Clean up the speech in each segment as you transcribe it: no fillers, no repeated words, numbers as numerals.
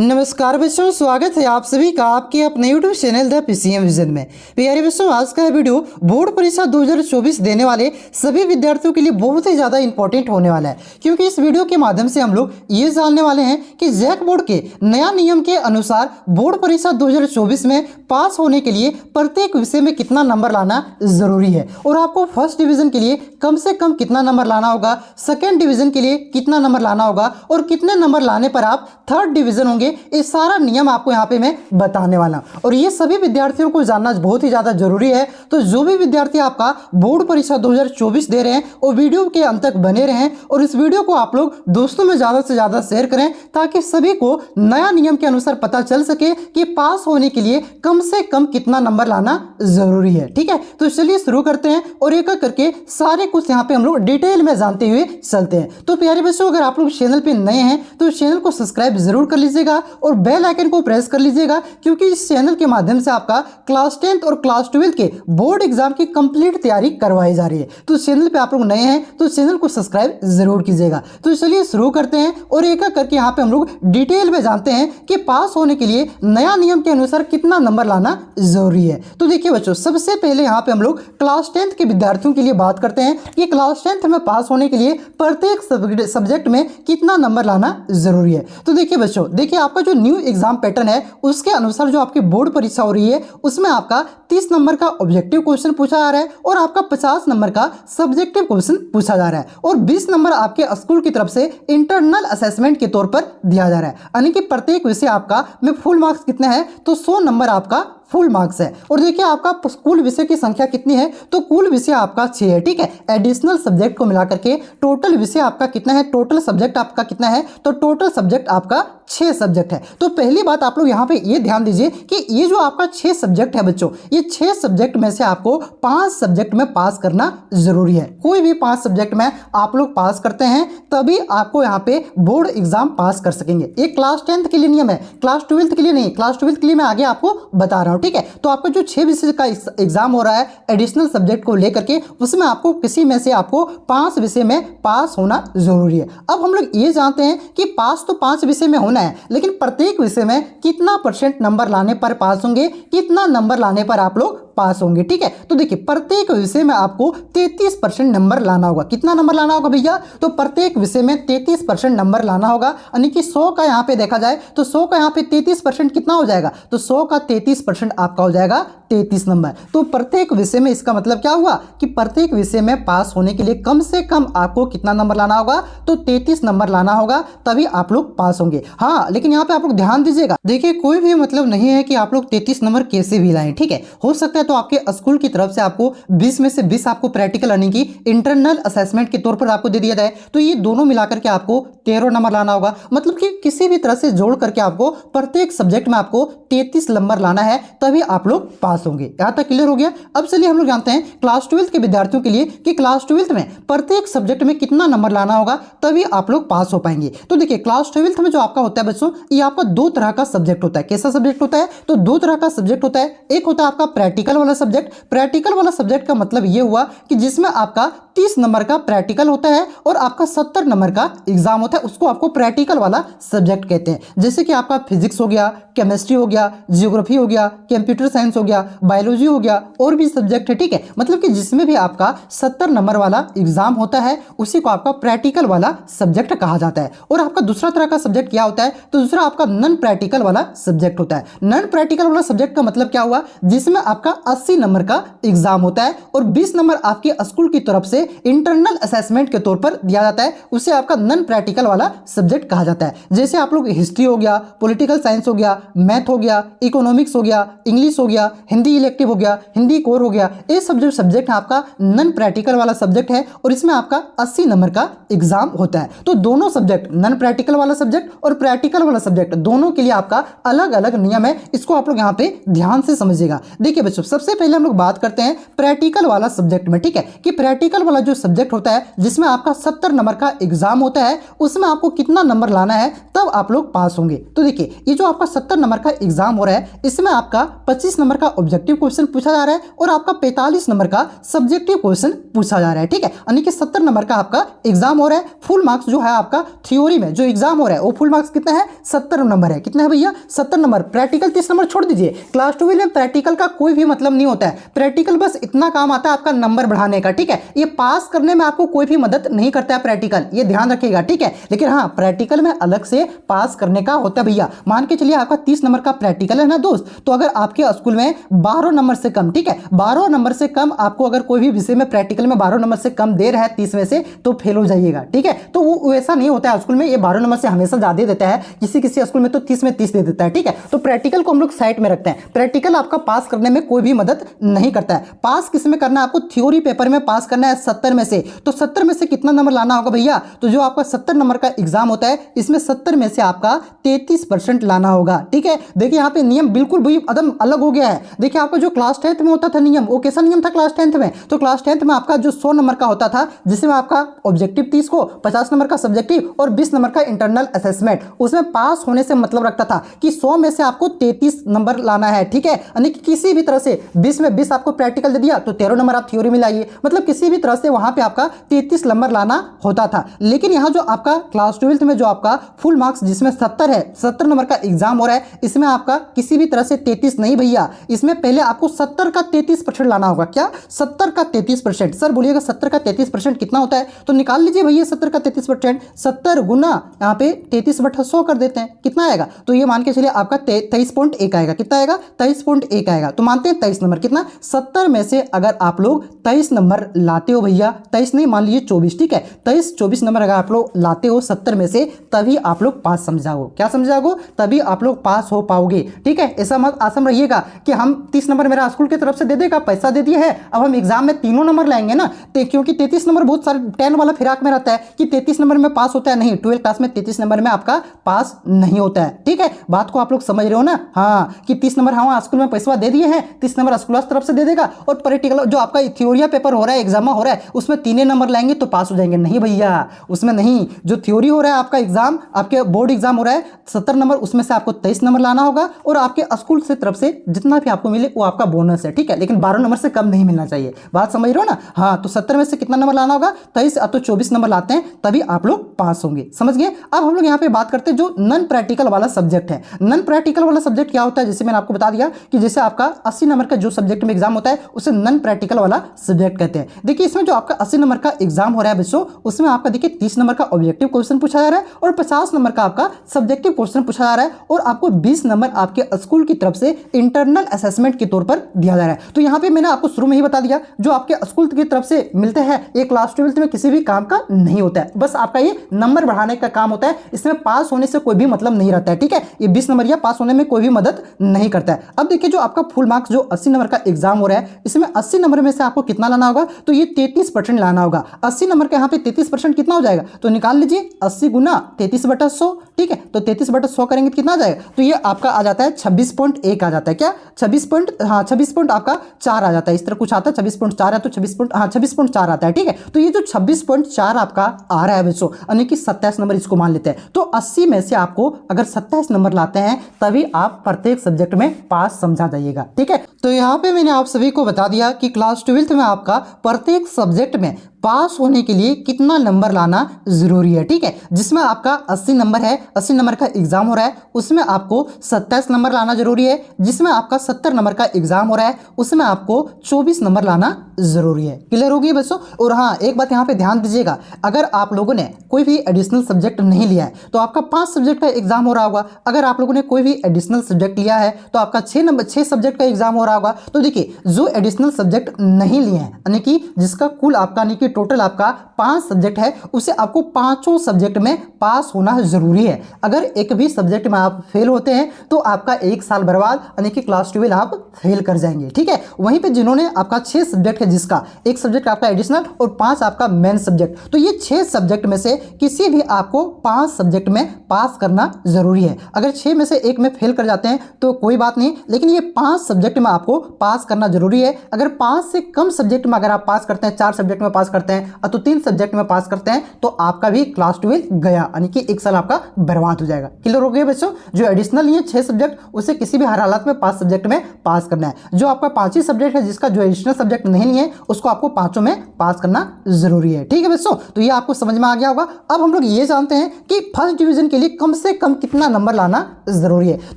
नमस्कार बच्चों, स्वागत है आप सभी का आपके अपने YouTube channel the PCM vision में। प्यारे बच्चों, आज का वीडियो बोर्ड परीक्षा 2024 देने वाले सभी विद्यार्थियों के लिए बहुत ही ज़्यादा इंपॉर्टेंट होने वाला है, क्योंकि इस वीडियो के माध्यम से हम लोग ये जानने वाले हैं कि जैक बोर्ड के नया नियम के अनुसार बोर्ड परीक्षा 2024 में पास होने के लिए प्रत्येक विषय में कितना नंबर लाना जरूरी है और आपको फर्स्ट डिवीजन के लिए कम से कम कितना नंबर लाना होगा, सेकेंड डिवीजन के लिए कितना नंबर लाना होगा और कितने नंबर लाने पर आप थर्ड डिवीजन होंगे। ये सारा नियम आपको यहाँ पे मैं बताने वाला हूं और ये सभी विद्यार्थियों को जानना बहुत ही ज़्यादा जरूरी है। तो जो भी विद्यार्थी आपका बोर्ड परीक्षा 2024 दे रहे हैं वो वीडियो के अंत तक बने रहें और इस वीडियो को आप लोग दोस्तों में ज़्यादा से ज़्यादा शेयर करें, ताकि सभी को नया नियम के अनुसार पता चल सके कि पास होने के लिए कम से कम कितना नंबर लाना जरूरी है। ठीक है, तो चलिए शुरू करते हैं और एक एक करके सारे कुछ यहाँ पे हम लोग डिटेल में जानते हुए चलते हैं। तो प्यारे बच्चों, अगर आप लोग चैनल पे नए हैं तो चैनल को सब्सक्राइब जरूर कर लीजिएगा और बेल आइकन को प्रेस कर लीजिएगा, क्योंकि इस चैनल के माध्यम से आपका क्लास 10th और क्लास 12th के बोर्ड एग्जाम की कंप्लीट तैयारी करवाई जा रही है। तो चैनल पे आप लोग नए हैं तो चैनल को सब्सक्राइब जरूर कीजिएगा। तो चलिए शुरू करते हैं और एक एक करके यहाँ पे हम लोग डिटेल में जानते हैं कि पास होने के लिए नया नियम के अनुसार कितना नंबर लाना जरूरी है। तो देखिए बच्चों, सबसे पहले यहाँ पे हम लोग क्लास 10th के विद्यार्थियों के लिए बात करते हैं कि क्लास 10th में पास होने के लिए प्रत्येक सब्जेक्ट में कितना नंबर लाना जरूरी है। तो देखिए बच्चों, देखिए आपका जो न्यू एग्जाम पैटर्न है उसके अनुसार जो आपकी बोर्ड परीक्षा हो रही है उसमें आपका 30 नंबर का ऑब्जेक्टिव क्वेश्चन पूछा जा रहा है और आपका 50 नंबर का सब्जेक्टिव क्वेश्चन पूछा जा रहा है और 20 नंबर आपके स्कूल की तरफ से इंटरनल असेसमेंट के तौर पर दिया जा रहा है। यानी कि प्रत्येक विषय आपका में फुल मार्क्स कितने हैं तो 100 नंबर आपका फुल मार्क्स है। और देखिए आपका कुल विषय की संख्या कितनी है तो कुल विषय आपका 6 है। ठीक है, एडिशनल सब्जेक्ट को मिलाकर के टोटल विषय आपका कितना है, टोटल सब्जेक्ट आपका कितना है तो टोटल सब्जेक्ट आपका 6 सब्जेक्ट है। तो पहली बात आप लोग यहाँ पे ये ध्यान दीजिए कि ये जो आपका 6 सब्जेक्ट है बच्चों, ये 6 सब्जेक्ट में से आपको 5 सब्जेक्ट में पास करना जरूरी है। कोई भी 5 सब्जेक्ट में आप लोग पास करते हैं तभी आपको यहाँ पे बोर्ड एग्जाम पास कर सकेंगे। ये क्लास 10th के लिए नियम है, क्लास 12th के लिए नहीं। क्लास 12th के लिए मैं आगे आपको बता रहा हूँ। ठीक है, तो आपका जो 6 विषय का एग्जाम हो रहा है एडिशनल सब्जेक्ट को लेकर के, उसमें आपको किसी में से आपको 5 विषय में पास होना जरूरी है। अब हम लोग ये जानते हैं कि पास तो 5 विषय में होना है, लेकिन प्रत्येक विषय में कितना % नंबर लाने पर पास होंगे, कितना नंबर लाने पर आप लोग पास होंगे। ठीक है, तो देखिए प्रत्येक विषय में आपको 33% नंबर लाना होगा। कितना नंबर लाना होगा भैया तो प्रत्येक विषय में 33% नंबर लाना होगा। यानी कि 100 का यहाँ पे देखा जाए तो 100 का यहाँ पे 33% कितना हो जाएगा तो 100 का 33% आपका हो जाएगा 33 नंबर। तो प्रत्येक विषय में इसका मतलब क्या हुआ कि प्रत्येक विषय में पास होने के लिए कम से कम आपको कितना नंबर लाना होगा तो 33 नंबर लाना होगा, तभी आप लोग पास होंगे। हाँ, लेकिन यहाँ पे आप लोग ध्यान दीजिएगा, देखिए कोई भी मतलब नहीं है कि आप लोग 33 नंबर कैसे भी लाएं। ठीक है, हो सकता है तो आपके स्कूल की तरफ से आपको 20 में से 20 आपको प्रैक्टिकल अर्निंग की इंटरनल असेसमेंट के तौर पर आपको दे दिया जाए, तो ये दोनों मिलाकर के आपको 13 नंबर लाना होगा। मतलब कि किसी भी तरह से जोड़ करके आपको प्रत्येक सब्जेक्ट में आपको 33 नंबर लाना है, तभी आप लोग पास होंगे। यहां तक क्लियर हो गया। अब चलिए हम लोग जानते हैं क्लास 12th के विद्यार्थियों के लिए कि क्लास 12th में प्रत्येक सब्जेक्ट में कितना नंबर लाना होगा, तभी आप लोग पास हो पाएंगे। तो देखिए क्लास 12th में जो आपका होता है बच्चों, ये आपका 2 तरह का सब्जेक्ट होता है। कैसा सब्जेक्ट होता है तो 2 तरह का सब्जेक्ट होता है। एक होता है आपका प्रैक्टिकल वाला सब्जेक्ट। प्रैक्टिकल वाला सब्जेक्ट का मतलब ये हुआ कि जिसमें आपका 30 नंबर का प्रैक्टिकल होता है और आपका 70 नंबर का एग्जाम होता है, उसको आपको प्रैक्टिकल वाला सब्जेक्ट कहते हैं। जैसे कि आपका फिजिक्स हो गया, केमिस्ट्री हो गया, जियोग्राफी हो गया, कंप्यूटर साइंस हो गया, बायोलॉजी हो गया और भी सब्जेक्ट है। ठीक है, मतलब कि जिसमें भी आपका 70 नंबर वाला एग्जाम होता है उसी को आपका प्रैक्टिकल वाला सब्जेक्ट कहा जाता है। और आपका दूसरा तरह का सब्जेक्ट क्या होता है तो दूसरा आपका नॉन प्रैक्टिकल वाला सब्जेक्ट होता है। नॉन प्रैक्टिकल वाला सब्जेक्ट का मतलब क्या हुआ, जिसमें आपका 80 नंबर का एग्जाम होता है और 20 नंबर आपके स्कूल की तरफ से इंटरनल असेसमेंट के तौर पर दिया जाता है, उसे आपका नॉन प्रैक्टिकल वाला सब्जेक्ट कहा जाता है। जैसे आप लोग हिस्ट्री हो गया, पॉलिटिकल साइंस हो गया, मैथ हो गया, इकोनॉमिक्स हो गया, इंग्लिश हो गया, हिंदी इलेक्टिव हो गया, हिंदी कोर हो गया, ये सब जो सब्जेक्ट है आपका नॉन प्रैक्टिकल वाला सब्जेक्ट है और इसमें आपका 80 नंबर का एग्जाम होता है। तो दोनों सब्जेक्ट, नॉन प्रैक्टिकल वाला सब्जेक्ट और प्रैक्टिकल वाला सब्जेक्ट, दोनों के लिए आपका अलग अलग नियम है। इसको आप लोग यहाँ पे ध्यान से समझिएगा। देखिए बच्चों, सबसे पहले हम लोग बात करते हैं प्रैक्टिकल वाला सब्जेक्ट में। ठीक है, कि प्रैक्टिकल वाला जो सब्जेक्ट होता है जिसमें आपका 70 नंबर का एग्जाम होता है, उसमें आपको कितना नंबर लाना है तब आप लोग पास होंगे। तो देखिए ये जो आपका 70 नंबर का एग्जाम हो रहा है इसमें आपका 25 नंबर का ऑब्जेक्टिव क्वेश्चन पूछा जा रहा है और आपका 45 नंबर का सब्जेक्टिव क्वेश्चन पूछा जा रहा है। ठीक है, यानी कि 70 नंबर का आपका एग्जाम हो रहा है। फुल मार्क्स जो है आपका थ्योरी में जो एग्जाम हो रहा है वो फुल मार्क्स कितना है, 70 नंबर है। कितना है भैया, 70 नंबर। प्रैक्टिकल 30 नंबर छोड़ दीजिए, क्लास 12 में प्रैक्टिकल का कोई भी मतलब नहीं होता है। प्रैक्टिकल बस इतना काम आता है आपका नंबर बढ़ाने का। ठीक है, ये पास करने में आपको कोई भी मदद नहीं करता है प्रैक्टिकल, ये ध्यान रखिएगा। ठीक है, लेकिन हाँ प्रैक्टिकल में अलग से पास करने का होता है भैया। मान के चलिए आपका 30 नंबर का प्रैक्टिकल है ना दोस्त, तो अगर आपके स्कूल में 12 नंबर से कम, ठीक है 12 नंबर से कम आपको अगर कोई भी विषय में प्रैक्टिकल में 12 नंबर से कम दे रहा है 30 में से, तो फेल हो जाइएगा। ठीक है, तो वो वैसा नहीं होता है स्कूल में, ये 12 नंबर से हमेशा ज्यादा देता है, किसी किसी स्कूल में तो 30 में 30 दे देता है। ठीक है, तो प्रैक्टिकल को हम लोग साइड में रखते हैं। प्रैक्टिकल आपका पास करने में कोई भी मदद नहीं करता है। पास किस में करना है, आपको थ्योरी पेपर में पास करना है 70 में से। तो 70 में से कितना नंबर लाना होगा भैया, तो जो आपका 70 नंबर का एग्जाम होता है इसमें 70 में से आपका 33% लाना होगा। ठीक है, देखिए यहाँ पे नियम बिल्कुल भी एकदम अलग हो गया है। देखिए आपका जो क्लास 10th में होता था नियम, वो कैसा नियम था क्लास 10th में, तो क्लास 10th में आपका जो 100 नंबर का होता था जिसमें आपका ऑब्जेक्टिव 30 को, 50 नंबर का सब्जेक्टिव और 20 नंबर का इंटरनल असेसमेंट, उसमें पास होने से मतलब रखता था कि 100 में से आपको 33 नंबर लाना है। ठीक है, यानी कि किसी भी तरह से 20 में 20 आपको प्रैक्टिकल दे दिया तो 13 नंबर आप थ्योरी में लाइए, मतलब किसी भी तरह से वहां पे आपका 33 नंबर लाना होता था। लेकिन यहाँ जो आपका क्लास 12th में जो आपका फुल मार्क्स जिसमें 70 है, 70 नंबर का एग्जाम हो रहा है, इसमें आपका किसी भी तरह से 33 नहीं भैया, इसमें पहले आपको 70 का 33% लाना होगा। क्या, 70 का 33%। सर बोलिएगा 70 का 33% कितना होता है, तो निकाल लीजिए भैया 70 का 33%, 70 गुना यहाँ पे 33/100 कर देते हैं, कितना आएगा, तो ये मान के चलिए आपका 23.1 आएगा। कितना आएगा, 23.1 आएगा। तो मानते हैं 23 नंबर, कितना 70 में से अगर आप लोग 23 नंबर लाते हो भैया, 23 नहीं मान लीजिए 24, ठीक है 23-24 नंबर अगर आप लोग लाते हो 70 में से, तभी आप लोग पास समझाओ। क्या समझाओ, तभी आप लोग पास हो पाओगे। ठीक है, ऐसा मत आसम रहिएगा कि हम 30 नंबर मेरा स्कूल की तरफ से दे देगा, पैसा दे दिए है, अब हम एग्जाम में तीनों नंबर लाएंगे ना, क्योंकि 33 नंबर बहुत सारे 10 वाला फिराक में रहता है कि 33 नंबर में पास होता है, नहीं 12 क्लास में 33 नंबर में आपका पास नहीं होता है। ठीक है, बात को आप लोग समझ रहे हो ना, हाँ कि 30 नंबर हाँ स्कूल में पैसा दे दिए हैं, 30 नंबर स्कूल तरफ से दे देगा, और प्रैक्टिकल जो आपका थ्योरिया पेपर हो रहा है, एग्जाम हो रहा है, उसमें 3 नंबर लाएंगे तो पास हो जाएंगे। नहीं भैया, उसमें नहीं, जो थ्योरी हो रहा है आपका एग्जाम, आपके बोर्ड एग्जाम हो रहा है 70 नंबर, उसमें से आपको 23 नंबर लाना होगा, और आपके स्कूल से तरफ से जितना भी आपको मिले वो आपका बोनस है। ठीक है, लेकिन 12 नंबर से कम नहीं मिलना चाहिए। बात समझ रहे हो ना, हाँ तो 70 में से कितना नंबर लाना होगा, 23 तो 24 नंबर लाते हैं तभी आप लोग पास होंगे। समझ गए। अब हम लोग यहाँ पे बात करते हैं जो नॉन प्रैक्टिकल वाला सब्जेक्ट है। नॉन प्रैक्टिकल वाला सब्जेक्ट क्या होता है, जैसे मैंने आपको बता दिया कि जैसे आपका 80 नंबर का जो सब्जेक्ट में एग्जाम होता है उसे नॉन प्रैक्टिकल वाला सब्जेक्ट कहते हैं। देखिए इसमें जो आपका 80 नंबर का एग्जाम हो रहा है बच्चों, उसमें आपका देखिए 30 नंबर का ऑब्जेक्टिव क्वेश्चन पूछा जा रहा है और 50 नंबर का आपका सब्जेक्टिव क्वेश्चन पूछा जा रहा है, और आपको 20 नंबर आपके स्कूल की तरफ से इंटरनल असेसमेंट के तौर पर दिया जा रहा है। तो यहाँ पे मैंने आपको शुरू में ही बता दिया, जो आपके स्कूल की तरफ से मिलता है ये क्लास 12th में किसी भी काम का नहीं होता है, बस आपका ये नंबर बढ़ाने का काम होता है। इसमें पास होने से कोई भी मतलब नहीं रहता है। ठीक है, ये 20 नंबर या पास होने में कोई भी मदद नहीं करता है। अब देखिए जो आपका फुल मार्क्स जो 80 नंबर का एग्जाम हो रहा है, इसमें 80 नंबर में से आपको कितना लाना होगा, तो ये 33% लाना होगा। 80 नंबर के यहाँ पे 33% कितना हो जाएगा, तो निकाल लीजिए 80 गुना 33/100। ठीक है, तो 33/100 करेंगे तो कितना आ जाएगा, तो ये आपका आ जाता है 26.1 आ जाता है। क्या 26 पॉइंट आपका 4 आ जाता है, इस तरह कुछ आता है 26.4 है तो 26.4 आता है। ठीक है, तो ये जो 26.4 आपका आ रहा है बच्चों, यानी कि 27 नंबर इसको मान लेते हैं, तो 80 में से आपको अगर 27 नंबर लाते हैं तभी आप प्रत्येक सब्जेक्ट में पास समझा जाइएगा। ठीक है, तो यहाँ पे मैंने आप सभी को बता दिया कि क्लास 12th में आपका प्रत्येक सब्जेक्ट में पास होने के लिए कितना नंबर लाना जरूरी है। ठीक है, जिसमें आपका 80 नंबर है, 80 नंबर का एग्जाम हो रहा है, उसमें आपको 27 नंबर लाना जरूरी है। जिसमें आपका 70 नंबर का एग्जाम हो रहा है, उसमें आपको 24 नंबर लाना जरूरी है। क्लियर होगी बच्चों। और हाँ एक बात यहाँ पे ध्यान दीजिएगा, अगर आप लोगों ने कोई भी एडिशनल सब्जेक्ट नहीं लिया है तो आपका 5 सब्जेक्ट का एग्जाम हो रहा होगा। अगर आप लोगों ने कोई भी एडिशनल सब्जेक्ट लिया है तो आपका 6 सब्जेक्ट का एग्जाम हो रहा होगा। तो देखिए जो एडिशनल सब्जेक्ट नहीं लिए हैं, यानी कि जिसका कुल आपका यानी कि टोटल आपका 5 सब्जेक्ट है, उसे आपको 5 सब्जेक्ट में पास होना जरूरी है। अगर एक भी सब्जेक्ट में आप फेल होते हैं तो आपका 1 साल बर्बाद, यानी कि क्लास 12 आप फेल कर जाएंगे। ठीक है, वहीं पे जिन्होंने आपका 6 सब्जेक्ट है, जिसका 1 सब्जेक्ट आपका एडिशनल और 5 आपका मेन सब्जेक्ट, तो ये 6 सब्जेक्ट में से किसी भी आपको 5 सब्जेक्ट में पास करना जरूरी है। अगर 6 में से 1 में फेल कर जाते हैं तो कोई बात नहीं, लेकिन ये 5 सब्जेक्ट में आपको पास करना जरूरी है। अगर 5 से कम सब्जेक्ट में अगर आप पास करते हैं, 4 सब्जेक्ट में पास करते करते हैं तो 3 सब्जेक्ट में पास करते हैं तो आपका भी क्लास 12 गया, यानी कि 1 साल आपका बर्बाद हो जाएगा। क्लियर हो गया बच्चों? जो एडिशनल ये 6 सब्जेक्ट, उसे किसी भी हर हालत में 5 सब्जेक्ट में पास करना है। जो आपका 5 ही सब्जेक्ट है, जिसका जो एडिशनल सब्जेक्ट नहीं लिए उसको आपको 5 में पास करना जरूरी है। ठीक है बच्चों, तो ये आपको समझ में आ गया होगा। अब हम लोग ये जानते हैं कि फर्स्ट डिवीजन के लिए कम से कम कितना नंबर लाना जरूरी है।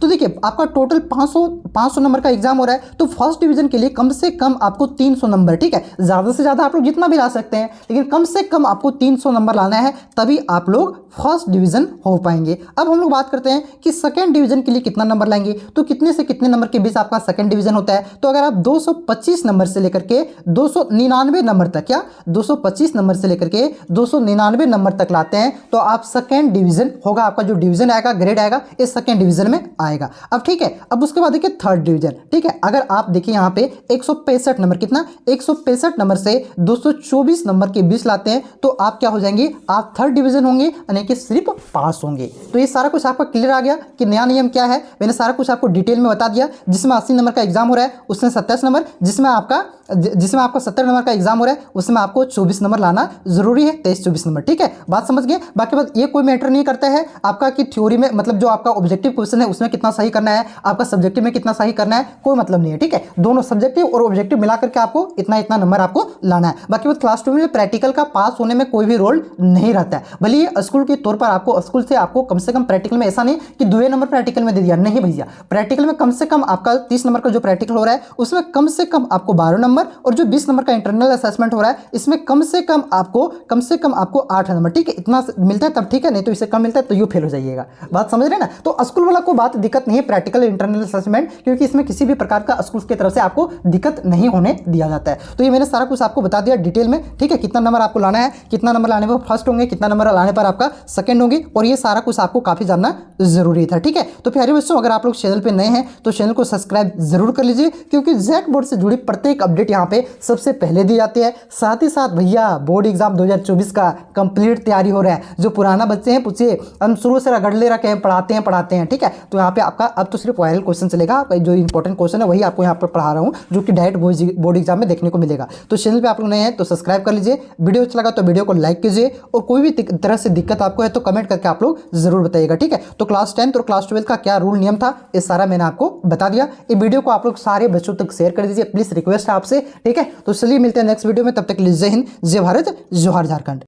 तो देखिए, आपका टोटल 500 नंबर का एग्जाम हो रहा है, तो फर्स्ट डिवीजन के लिए कम से कम आपको 300 नंबर, ठीक है, ज्यादा से ज्यादा आप लोग जितना भी ला सकते हैं, लेकिन कम से कम आपको 300 नंबर लाना है, तभी आप लोग फर्स्ट डिवीजन हो पाएंगे। अब हम लोग बात करते हैं कि सेकंड डिवीजन के लिए कितना नंबर लाएंगे, तो कितने से कितने नंबर के बीच आपका सेकंड डिवीजन होता है। तो अगर आप 225 नंबर से लेकर के 299 नंबर तक, क्या 225 नंबर से लेकर के 299 नंबर तक लाते हैं, तो आप सेकंड डिवीजन होगा। आपका जो डिवीजन आएगा, ग्रेड आएगा, इस सेकंड डिवीजन में आएगा। अब ठीक है, अब उसके बाद देखिए थर्ड डिवीजन। ठीक है, अगर आप देखिए यहाँ पे 165 नंबर, कितना 165 नंबर से 224 नंबर के बीच लाते हैं, तो आप क्या हो जाएंगे, आप थर्ड डिवीजन होंगे, यानी कि सिर्फ पास होंगे। तो ये सारा कुछ आपका क्लियर आ गया कि नया नियम क्या है। मैंने सारा कुछ आपको डिटेल में बता दिया। जिसमें 80 नंबर का एग्जाम हो रहा है उसमें 27 नंबर, जिसमें आपका 70 नंबर का एग्जाम हो रहा है उसमें आपको 24 नंबर लाना जरूरी है, 23-24 नंबर। ठीक है, बात समझ गए। बाकी बात ये कोई मैटर नहीं करता है आपका कि थ्योरी में, मतलब जो आपका ऑब्जेक्टिव क्वेश्चन है उसमें कितना सही करना है, आपका सब्जेक्टिव में कितना सही करना है, कोई मतलब नहीं है। ठीक है, दोनों सब्जेक्टिव और ऑब्जेक्टिव मिला करके आपको इतना इतना नंबर आपको लाना है। बाकी बात क्लास 12 में प्रैक्टिकल का पास होने में कोई भी रोल नहीं रहता है। भले ये स्कूल के तौर पर आपको स्कूल से आपको कम से कम प्रैक्टिकल में, ऐसा नहीं कि 2 नंबर प्रैक्टिकल में दे दिया, नहीं भैया, प्रैक्टिकल में कम से कम आपका 30 नंबर का जो प्रैक्टिकल हो रहा है उसमें कम से कम आपको 12 नंबर, और जो 20 नंबर का इंटरनल असेसमेंट हो रहा है इसमें कम से कम आपको 8 नंबर। ठीक है, इतना मिलता है तब ठीक है, नहीं तो इससे कम मिलता है तो यू फेल हो जाइएगा। बात समझ रहे हैं ना? तो स्कूल वाला को बात दिक्कत नहीं है प्रैक्टिकल इंटरनल असेसमेंट, क्योंकि इसमें किसी भी प्रकार का स्कूल की तरफ से आपको दिक्कत नहीं होने दिया जाता है। तो ये मैंने सारा कुछ आपको बता दिया डिटेल में। ठीक है, कितना नंबर आपको लाना है, कितना नंबर लाने पर फर्स्ट होंगे, कितना नंबर लाने पर आपका सेकंड होंगे, और ये सारा कुछ आपको काफी जानना जरूरी था। ठीक है, तो प्यारे बच्चों, अगर आप लोग चैनल पे नए हैं तो चैनल को सब्सक्राइब जरूर कर लीजिए, क्योंकि जैक बोर्ड से जुड़ी प्रत्येक अपडेट यहाँ पे सबसे पहले दी जाती है। साथ ही साथ भैया बोर्ड एग्जाम 2024 का कंप्लीट तैयारी हो रहा है। जो पुराना बच्चे हैं पूछिए, हम शुरू से रगड़ ले रखे हैं, पढ़ाते हैं। ठीक है, तो यहाँ पे आपका अब तो सिर्फ वायरल क्वेश्चन चलेगा, जो इंपॉर्टेंट क्वेश्चन है वही आपको यहाँ पर पढ़ा रहा हूँ, जो कि डायरेक्ट बोर्ड एग्जाम में देखने को मिलेगा। तो चैनल पे आप लोग नए हैं तो सब्सक्राइब कर लीजिए, वीडियो अच्छा लगा तो वीडियो को लाइक कीजिए, और कोई भी तरह से दिक्कत आपको है तो कमेंट करके आप लोग जरूर बताइएगा। ठीक है, तो क्लास 10 और क्लास 12 का क्या रूल नियम था, ये सारा मैंने आपको बता दिया। ये वीडियो को आप लोग सारे बच्चों तक शेयर कर दीजिए, प्लीज रिक्वेस्ट है आपसे। ठीक है, तो चलिए मिलते हैं नेक्स्ट वीडियो में, तब तक के लिए जय हिंद, जय भारत, जोहार झारखंड।